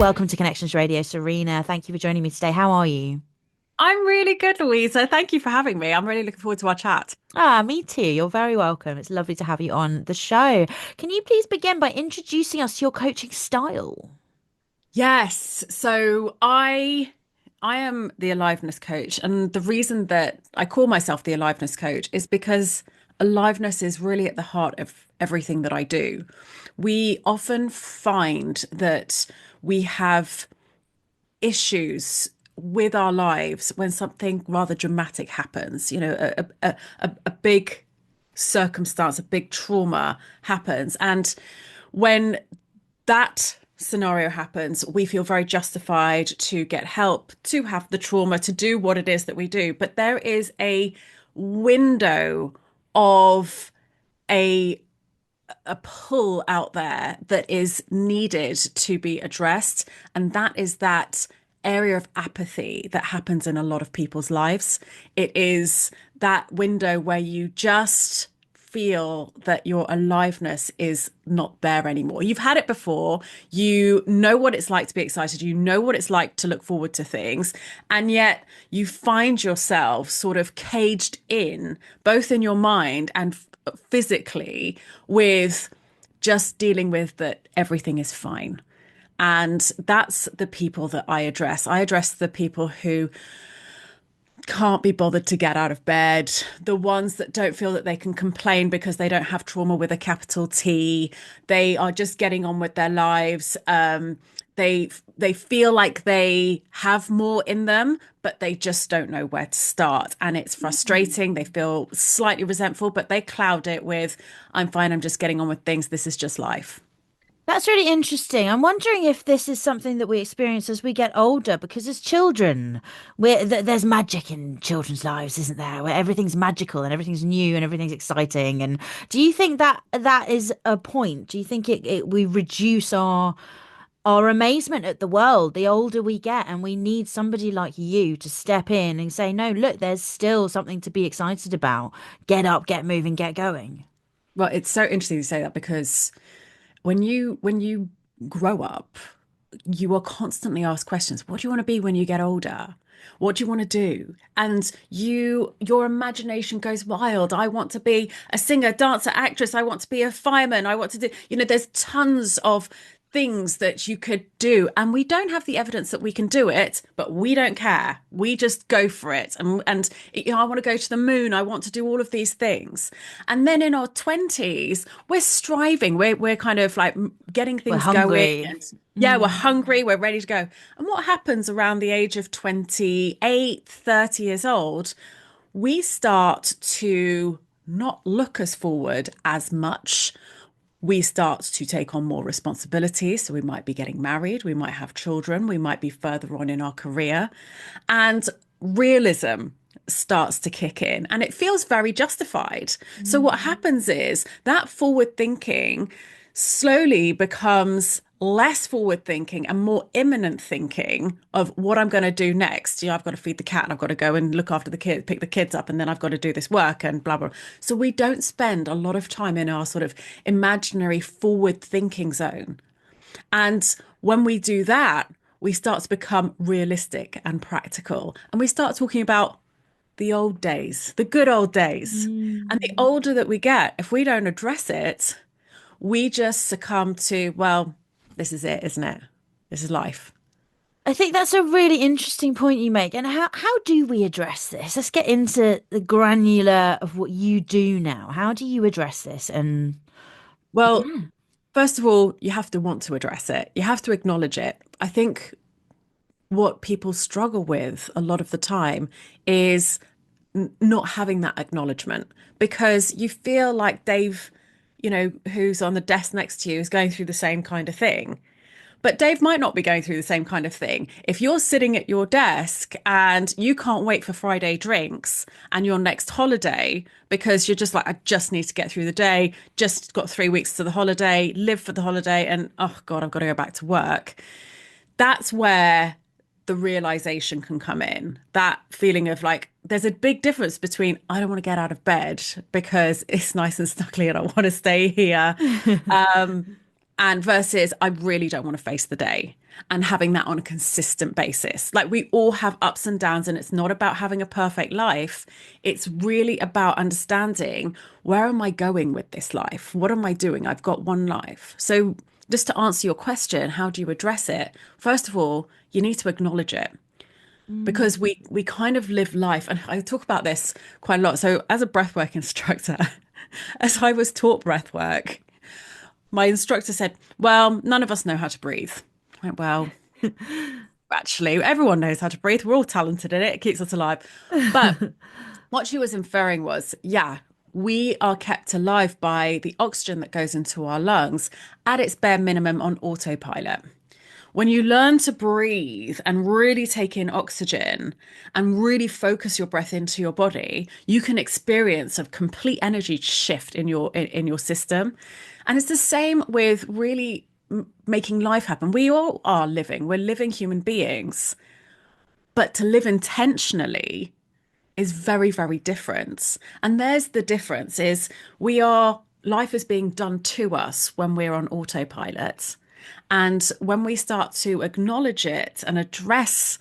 Welcome to Connections Radio, Serena. Thank you for joining me today. How are you? I'm really good, Louisa. Thank you for having me. I'm really looking forward to our chat. Me too. You're very welcome. It's lovely to have you on the show. Can you please begin by introducing us to your coaching style? Yes, so I am the aliveness coach, and the reason that I call myself the aliveness coach is because aliveness is really at the heart of everything that I do. We often find that we have issues with our lives when something rather dramatic happens, a big circumstance, a big trauma happens. And when that scenario happens, we feel very justified to get help, to have the trauma, to do what it is that we do. But there is a window of a a pull out there that is needed to be addressed. And that is that area of apathy that happens in a lot of people's lives. It is that window where you just feel that your aliveness is not there anymore. You've had it before. You know what it's like to be excited. You know what it's like to look forward to things. And yet you find yourself sort of caged in, both in your mind and physically, with just dealing with that everything is fine. And that's the people that I address. I address the people who can't be bothered to get out of bed, the ones that don't feel that they can complain because they don't have trauma with a capital T. They are just getting on with their lives. They feel like they have more in them, but they just don't know where to start. And it's frustrating. They feel slightly resentful, but they cloud it with, I'm fine, I'm just getting on with things. This is just life. That's really interesting. I'm wondering if this is something that we experience as we get older, because as children, there's magic in children's lives, isn't there? Where everything's magical and everything's new and everything's exciting. And do you think that that is a point? Do you think we reduce our amazement at the world the older we get, and we need somebody like you to step in and say, no, look, there's still something to be excited about. Get up, get moving, get going. Well, it's so interesting to say that because when you grow up, you are constantly asked questions. What do you want to be when you get older? What do you want to do? And your imagination goes wild. I want to be a singer, dancer, actress. I want to be a fireman. I want to do, there's tons of things that you could do. And we don't have the evidence that we can do it, but we don't care. We just go for it. And I want to go to the moon. I want to do all of these things. And then in our 20s, we're striving. We're kind of like getting We're things going. hungry. And yeah, we're Mm. hungry, we're ready to go. And what happens around the age of 28, 30 years old, we start to not look as forward as much. We start to take on more responsibilities. So we might be getting married, we might have children, we might be further on in our career. And realism starts to kick in and it feels very justified. So what happens is that forward thinking slowly becomes less forward thinking and more imminent thinking of what I'm going to do next. I've got to feed the cat and I've got to go and look after the kids, pick the kids up, and then I've got to do this work and blah, blah. So we don't spend a lot of time in our sort of imaginary forward thinking zone. And when we do that, we start to become realistic and practical. And we start talking about the old days, the good old days. And the Mm. older that we get, if we don't address it, we just succumb to, well, this is it, isn't it? This is life. I think that's a really interesting point you make. And how do we address this? Let's get into the granular of what you do now. How do you address this? And Well, yeah. first of all, you have to want to address it. You have to acknowledge it. I think what people struggle with a lot of the time is not having that acknowledgement because you feel like Dave, who's on the desk next to you is going through the same kind of thing. But Dave might not be going through the same kind of thing. If you're sitting at your desk and you can't wait for Friday drinks and your next holiday because you're just like, I just need to get through the day, just got 3 weeks to the holiday, live for the holiday, and oh God, I've got to go back to work. That's where the realization can come in. That feeling of like, there's a big difference between I don't want to get out of bed because it's nice and snuggly and I want to stay here. And versus, I really don't want to face the day, and having that on a consistent basis. Like we all have ups and downs, and it's not about having a perfect life. It's really about understanding, where am I going with this life? What am I doing? I've got one life. So, just to answer your question, how do you address it? First of all, you need to acknowledge it, Mm. because we kind of live life, and I talk about this quite a lot. So, as a breathwork instructor, as I was taught breathwork, my instructor said, "Well, none of us know how to breathe." I went, "Well, actually, everyone knows how to breathe. We're all talented in it. It keeps us alive." But what she was inferring was, yeah, we are kept alive by the oxygen that goes into our lungs at its bare minimum on autopilot. When you learn to breathe and really take in oxygen and really focus your breath into your body, you can experience a complete energy shift in your system. And it's the same with really making life happen. We all are living, we're living human beings, but to live intentionally is very, very different. And there's the difference is life is being done to us when we're on autopilot. And when we start to acknowledge it and address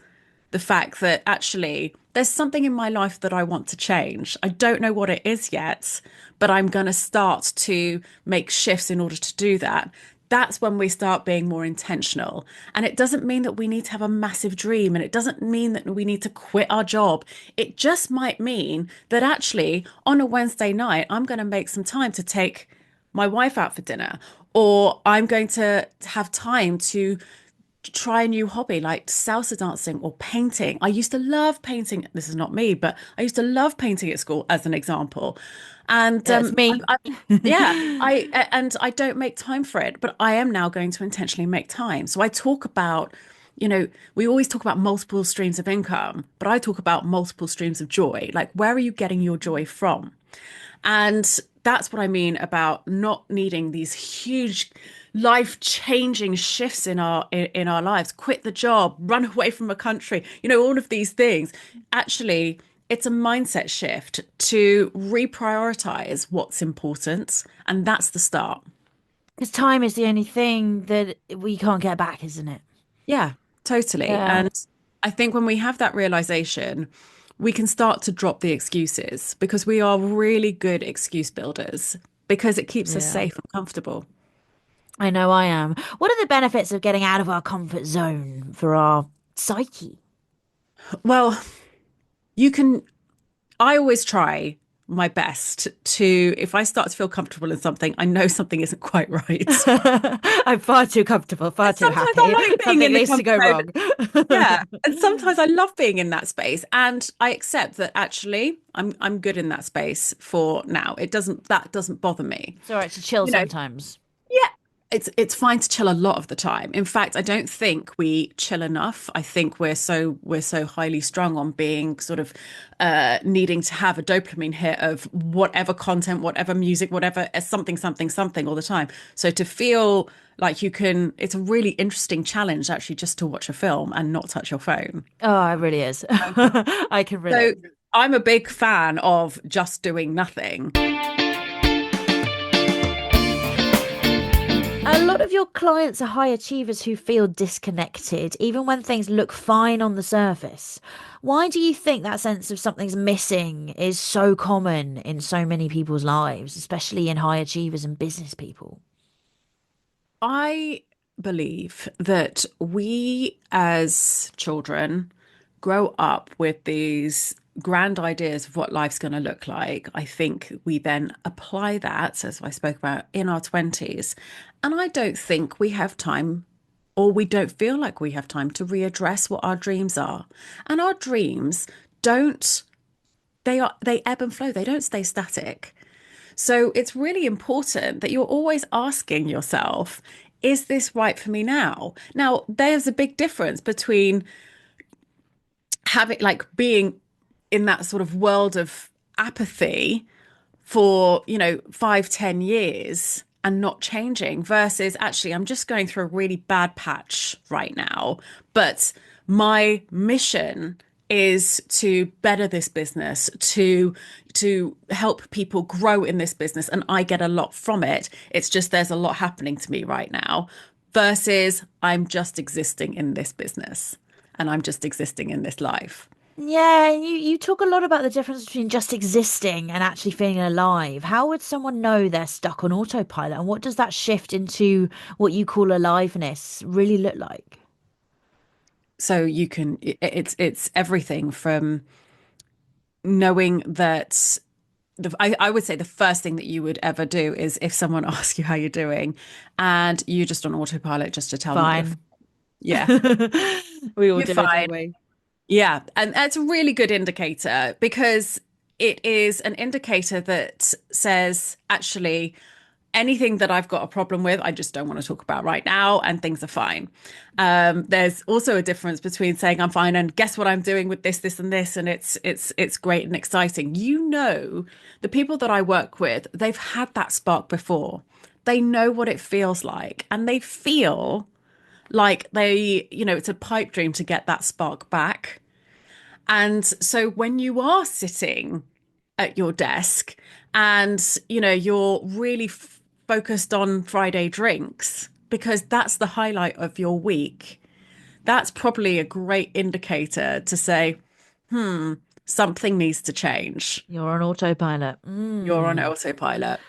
the fact that actually there's something in my life that I want to change. I don't know what it is yet, but I'm going to start to make shifts in order to do that. That's when we start being more intentional. And it doesn't mean that we need to have a massive dream, and it doesn't mean that we need to quit our job. It just might mean that actually on a Wednesday night, I'm going to make some time to take my wife out for dinner, or I'm going to have time to try a new hobby like salsa dancing or painting. I used to love painting. This is not me, but I used to love painting at school, as an example. And That's me. yeah, I don't make time for it, but I am now going to intentionally make time. So I talk about, we always talk about multiple streams of income, but I talk about multiple streams of joy. Like, where are you getting your joy from? And that's what I mean about not needing these huge life-changing shifts in our lives. Quit the job, run away from a country, all of these things. Actually, it's a mindset shift to reprioritize what's important, and that's the start. Because time is the only thing that we can't get back, isn't it? Yeah, totally. Yeah. And I think when we have that realization, we can start to drop the excuses, because we are really good excuse builders, because it keeps us Yeah. safe and comfortable. I know I am. What are the benefits of getting out of our comfort zone for our psyche? Well, you can, I always try my best to, if I start to feel comfortable in something, I know something isn't quite right. I'm far too comfortable, far And too sometimes I happy. like being Something in the needs to comfort go zone. wrong. Yeah. And sometimes I love being in that space. And I accept that actually I'm good in that space for now. That doesn't bother me. It's all right to chill You know, sometimes. yeah, it's fine to chill a lot of the time. In fact, I don't think we chill enough. I think we're so highly strung on being sort of needing to have a dopamine hit of whatever content, whatever music, whatever something, something, something all the time. So to feel like you can, it's a really interesting challenge actually, just to watch a film and not touch your phone. Oh, it really is. I can relate. So I'm a big fan of just doing nothing. A lot of your clients are high achievers who feel disconnected, even when things look fine on the surface. Why do you think that sense of something's missing is so common in so many people's lives, especially in high achievers and business people? I believe that we as children grow up with these grand ideas of what life's going to look like. I think we then apply that, as I spoke about, in our 20s. And I don't think we have time, or we don't feel like we have time to readdress what our dreams are. And our dreams don't, they ebb and flow, they don't stay static. So it's really important that you're always asking yourself, is this right for me now? Now, there's a big difference between having like being in that sort of world of apathy for, 5, 10 years and not changing versus actually, I'm just going through a really bad patch right now. But my mission is to better this business, to help people grow in this business, and I get a lot from it. It's just there's a lot happening to me right now versus I'm just existing in this business and I'm just existing in this life. Yeah, you talk a lot about the difference between just existing and actually feeling alive. How would someone know they're stuck on autopilot, and what does that shift into what you call aliveness really look like? So you can it's everything from knowing that I would say the first thing that you would ever do is if someone asks you how you're doing and you're just on autopilot just to tell them that you're Fine. yeah, We all you're do it, fine. don't we? Yeah, and that's a really good indicator because it is an indicator that says actually anything that I've got a problem with, I just don't want to talk about right now, and things are fine. There's also a difference between saying I'm fine and guess what I'm doing with this, this, and this, and it's great and exciting. You know, the people that I work with, they've had that spark before. They know what it feels like, and they feel like it's a pipe dream to get that spark back. And so when you are sitting at your desk and you're really focused on Friday drinks because that's the highlight of your week, that's probably a great indicator to say, something needs to change. You're on autopilot. You're on autopilot.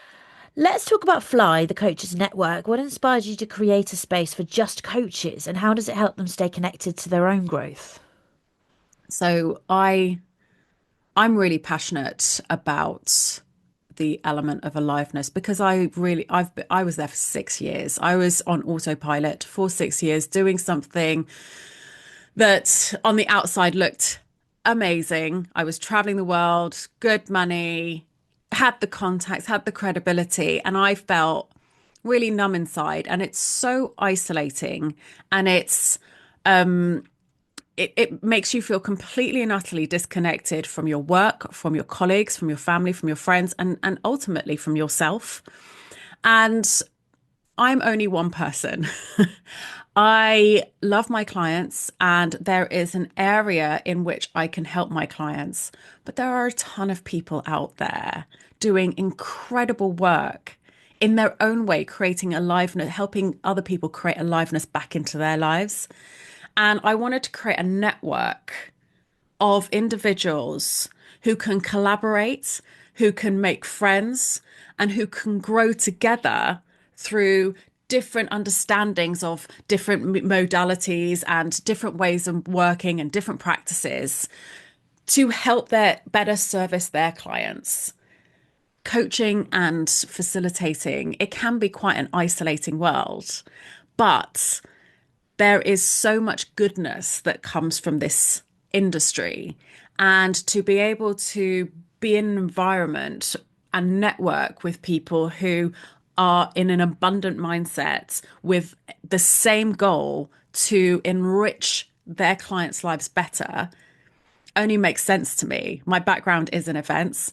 Let's talk about Fly, the Coaches Network. What inspired you to create a space for just coaches, and how does it help them stay connected to their own growth? So I'm really passionate about the element of aliveness because I was there for 6 years. I was on autopilot for 6 years doing something that on the outside looked amazing. I was traveling the world, good money, had the contacts, had the credibility, and I felt really numb inside. And it's so isolating, and it makes you feel completely and utterly disconnected from your work, from your colleagues, from your family, from your friends, and ultimately from yourself. And I'm only one person. I love my clients, and there is an area in which I can help my clients. But there are a ton of people out there doing incredible work in their own way, creating aliveness, helping other people create aliveness back into their lives. And I wanted to create a network of individuals who can collaborate, who can make friends, and who can grow together through different understandings of different modalities and different ways of working and different practices to help their better service their clients. Coaching and facilitating, it can be quite an isolating world, but there is so much goodness that comes from this industry. And to be able to be in an environment and network with people who are in an abundant mindset with the same goal to enrich their clients' lives better only makes sense to me. My background is in events.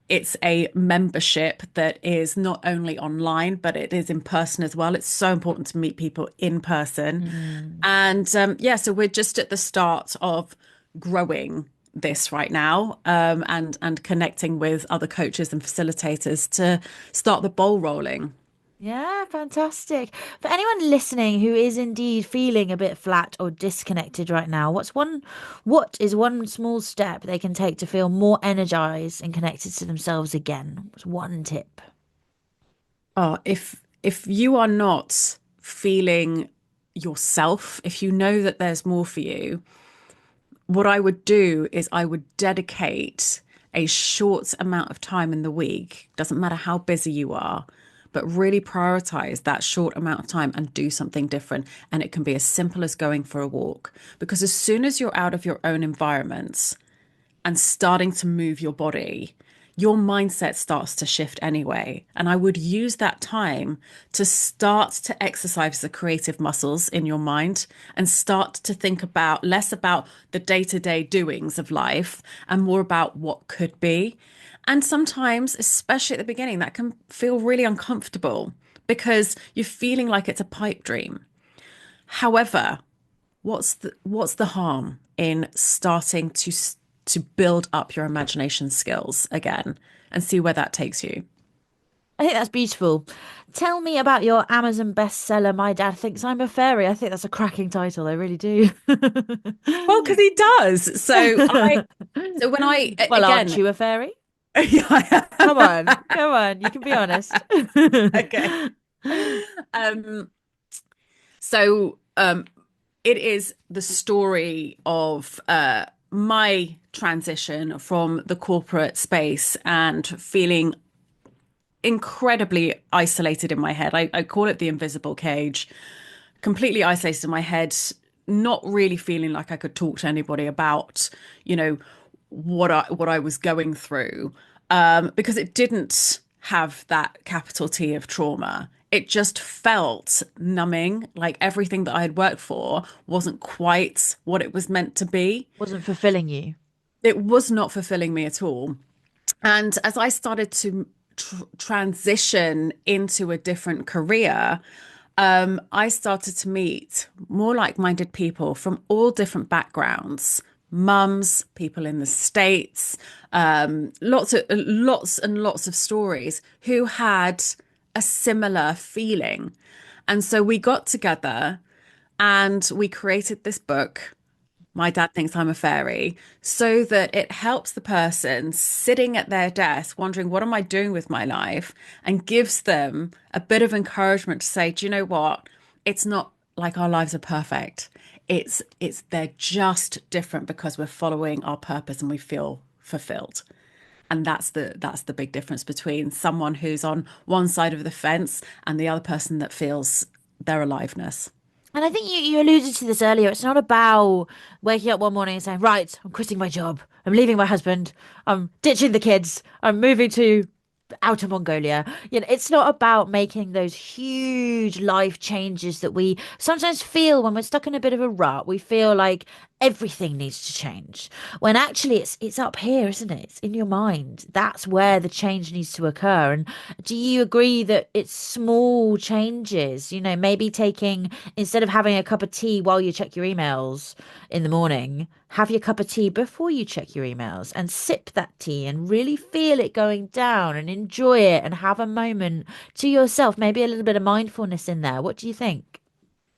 It's a membership that is not only online, but it is in person as well. It's so important to meet people in person. Mm. And yeah, so we're just at the start of growing this right now, and connecting with other coaches and facilitators to start the ball rolling. Yeah, fantastic. For anyone listening who is indeed feeling a bit flat or disconnected right now, what is one small step they can take to feel more energized and connected to themselves again? What's one tip? Oh, if you are not feeling yourself, if you know that there's more for you, what I would do is I would dedicate a short amount of time in the week, doesn't matter how busy you are, but really prioritize that short amount of time and do something different. And it can be as simple as going for a walk. Because as soon as you're out of your own environment and starting to move your body, your mindset starts to shift anyway. And I would use that time to start to exercise the creative muscles in your mind and start to think about less about the day-to-day doings of life and more about what could be. And sometimes, especially at the beginning, that can feel really uncomfortable because you're feeling like it's a pipe dream. However, what's the harm? in starting to build up your imagination skills again and see where that takes you. I think that's beautiful. Tell me about your Amazon bestseller, My Dad Thinks I'm a Fairy. I think that's a cracking title. I really do. Well, because he does. So when I, Well, aren't again, you a fairy? yeah, Come on, come on. You can be honest. okay. Um, so it is the story of my transition from the corporate space and feeling incredibly isolated in my head. I call it the invisible cage, completely isolated in my head, not really feeling like I could talk to anybody about, you know, what I was going through, because it didn't have that capital T of trauma. It just felt numbing, like everything that I had worked for wasn't quite what it was meant to be. Wasn't fulfilling you. It was not fulfilling me at all. And as I started to transition into a different career, I started to meet more like-minded people from all different backgrounds, mums, people in the States, lots and lots of stories who had a similar feeling. And so we got together and we created this book, My Dad Thinks I'm a Fairy, so that it helps the person sitting at their desk wondering, what am I doing with my life? And gives them a bit of encouragement to say, do you know what? It's not like our lives are perfect. It's they're just different because we're following our purpose and we feel fulfilled. And that's the big difference between someone who's on one side of the fence and the other person that feels their aliveness. And I think you alluded to this earlier. It's not about waking up one morning and saying, right, I'm quitting my job. I'm leaving my husband. I'm ditching the kids. I'm moving to outer Mongolia. It's not about making those huge life changes that we sometimes feel when we're stuck in a bit of a rut. We feel like everything needs to change. When actually it's up here, isn't it? It's in your mind. That's where the change needs to occur. And do you agree that it's small changes? Maybe taking instead of having a cup of tea while you check your emails in the morning, have your cup of tea before you check your emails and sip that tea and really feel it going down and enjoy it and have a moment to yourself. Maybe a little bit of mindfulness in there. What do you think?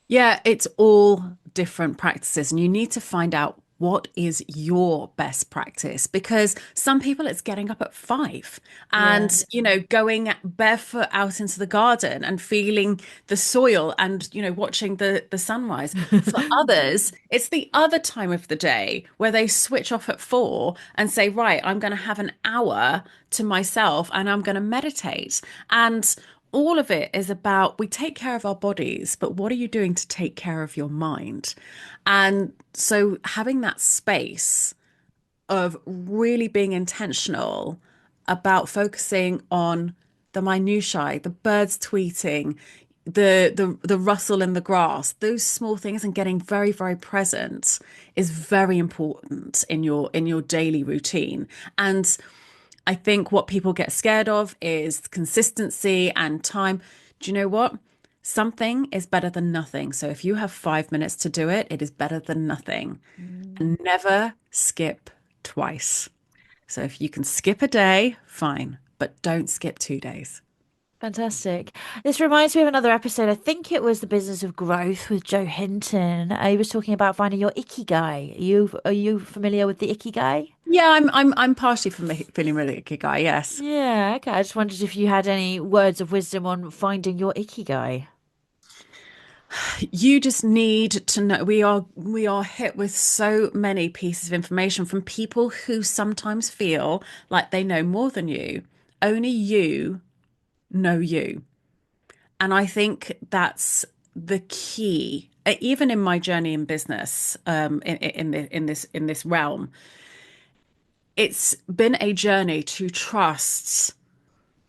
Yeah, it's all different practices, and you need to find out what is your best practice because some people it's getting up at 5 Yeah. and going barefoot out into the garden and feeling the soil and watching the sunrise. For others it's the other time of the day where they switch off at 4 and say, right, I'm going to have an hour to myself and I'm going to meditate. And all of it is about we take care of our bodies, but what are you doing to take care of your mind? And so having that space of really being intentional about focusing on the minutiae, the birds tweeting, the rustle in the grass, those small things, and getting very, very present is very important in your daily routine. And I think what people get scared of is consistency and time. Do you know what? Something is better than nothing. So if you have 5 minutes to do it, it is better than nothing. And never skip twice. So if you can skip a day, fine, but don't skip 2 days. Fantastic. This reminds me of another episode. I think it was The Business of Growth with Joe Hinton. He was talking about finding your ikigai. Are you familiar with the ikigai? Yeah, I'm partially feeling really ikigai, yes. Yeah, okay. I just wondered if you had any words of wisdom on finding your ikigai. You just need to know we are hit with so many pieces of information from people who sometimes feel like they know more than you. Only you know you. And I think that's the key. Even in my journey in business, in this realm, it's been a journey to trust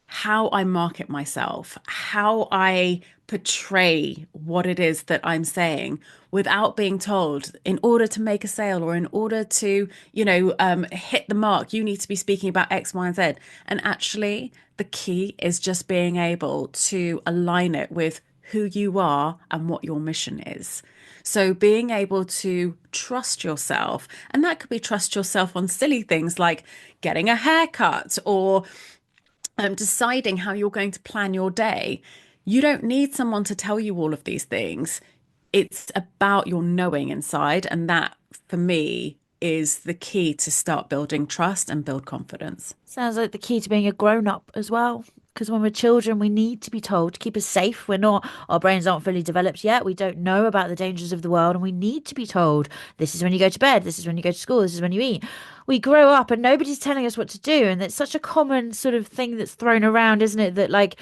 how I market myself, how I portray what it is that I'm saying without being told in order to make a sale or in order to, hit the mark, you need to be speaking about X, Y, and Z. And actually, the key is just being able to align it with who you are and what your mission is. So being able to trust yourself, and that could be trust yourself on silly things like getting a haircut or deciding how you're going to plan your day. You don't need someone to tell you all of these things. It's about your knowing inside. And that, for me, is the key to start building trust and build confidence. Sounds like the key to being a grown up as well. Because when we're children, we need to be told to keep us safe. Our brains aren't fully developed yet. We don't know about the dangers of the world, and we need to be told this is when you go to bed, this is when you go to school, this is when you eat. We grow up and nobody's telling us what to do. And it's such a common sort of thing that's thrown around, isn't it? That like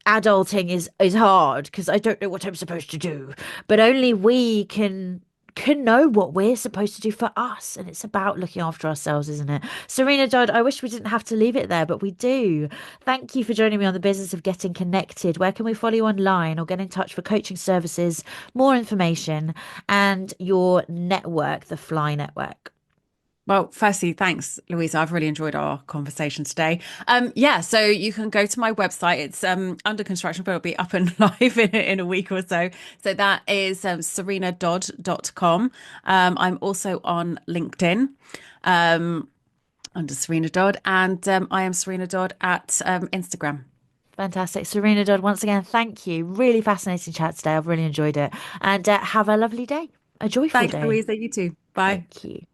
adulting is hard because I don't know what I'm supposed to do. But only we can know what we're supposed to do for us. And it's about looking after ourselves, isn't it? Serena Dodd, I wish we didn't have to leave it there, but we do. Thank you for joining me on the business of getting connected. Where can we follow you online or get in touch for coaching services, more information, and your network, the Fly Network? Well, firstly, thanks, Louisa. I've really enjoyed our conversation today. Yeah, so you can go to my website. It's under construction, but it'll be up and live in a week or so. So that is serenadodd.com. I'm also on LinkedIn under Serena Dodd, and I am Serena Dodd at Instagram. Fantastic. Serena Dodd, once again, thank you. Really fascinating chat today. I've really enjoyed it. And have a lovely day, a joyful Thanks, day. Louisa. You too. Bye. Thank you.